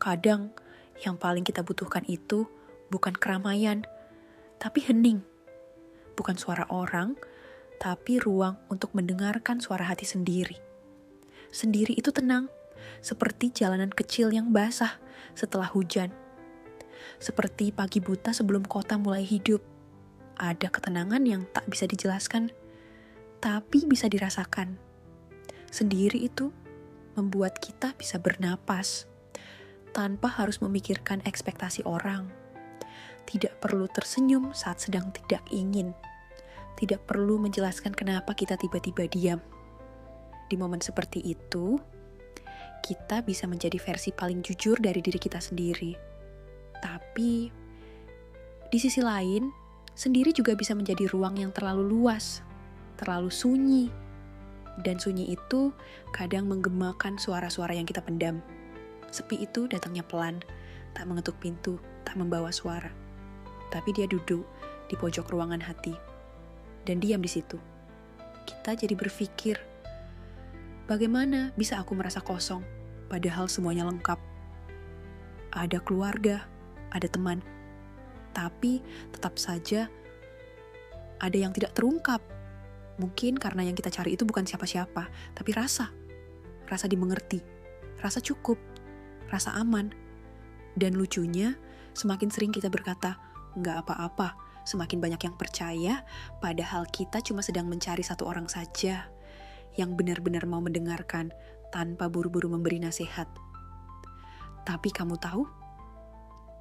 Kadang yang paling kita butuhkan itu bukan keramaian, tapi hening. Bukan suara orang, tapi ruang untuk mendengarkan suara hati sendiri. Sendiri itu tenang, seperti jalanan kecil yang basah setelah hujan. Seperti pagi buta sebelum kota mulai hidup. Ada ketenangan yang tak bisa dijelaskan, tapi bisa dirasakan. Sendiri itu membuat kita bisa bernapas, tanpa harus memikirkan ekspektasi orang. Tidak perlu tersenyum saat sedang tidak ingin. Tidak perlu menjelaskan kenapa kita tiba-tiba diam. Di momen seperti itu, kita bisa menjadi versi paling jujur dari diri kita sendiri. Tapi, di sisi lain, sendiri juga bisa menjadi ruang yang terlalu luas, terlalu sunyi. Dan sunyi itu kadang menggemakan suara-suara yang kita pendam. Sepi itu datangnya pelan, tak mengetuk pintu, tak membawa suara. Tapi dia duduk di pojok ruangan hati. Dan diam di situ. Kita jadi berpikir, bagaimana bisa aku merasa kosong, padahal semuanya lengkap. Ada keluarga, ada teman. Tapi tetap saja ada yang tidak terungkap. Mungkin karena yang kita cari itu bukan siapa-siapa, tapi rasa. Rasa dimengerti, rasa cukup, rasa aman. Dan lucunya, semakin sering kita berkata, nggak apa-apa, semakin banyak yang percaya, padahal kita cuma sedang mencari satu orang saja yang benar-benar mau mendengarkan tanpa buru-buru memberi nasihat. Tapi kamu tahu?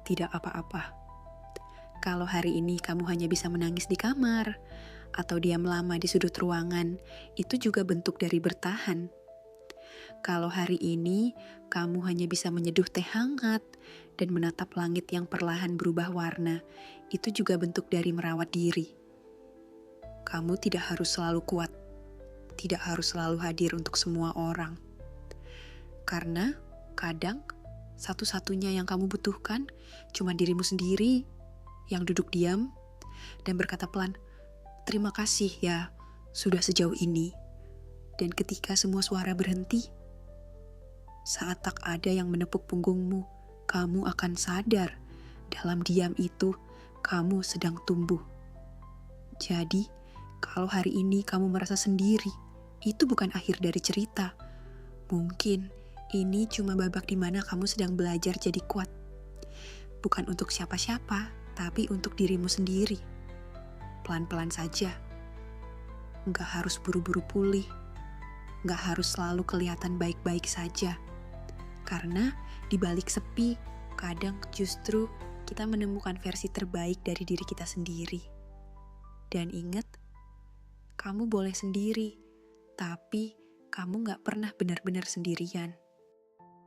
Tidak apa-apa. Kalau hari ini kamu hanya bisa menangis di kamar, atau diam lama di sudut ruangan, itu juga bentuk dari bertahan. Kalau hari ini kamu hanya bisa menyeduh teh hangat dan menatap langit yang perlahan berubah warna, itu juga bentuk dari merawat diri. Kamu tidak harus selalu kuat, tidak harus selalu hadir untuk semua orang. Karena kadang satu-satunya yang kamu butuhkan cuma dirimu sendiri yang duduk diam dan berkata pelan, "Terima kasih ya, sudah sejauh ini." Dan ketika semua suara berhenti, saat tak ada yang menepuk punggungmu, kamu akan sadar dalam diam itu kamu sedang tumbuh. Jadi, kalau hari ini kamu merasa sendiri, itu bukan akhir dari cerita. Mungkin ini cuma babak di mana kamu sedang belajar jadi kuat. Bukan untuk siapa-siapa, tapi untuk dirimu sendiri. Pelan-pelan saja. Nggak harus buru-buru pulih. Nggak harus selalu kelihatan baik-baik saja. Karena di balik sepi, kadang justru kita menemukan versi terbaik dari diri kita sendiri. Dan ingat, kamu boleh sendiri, tapi kamu nggak pernah benar-benar sendirian.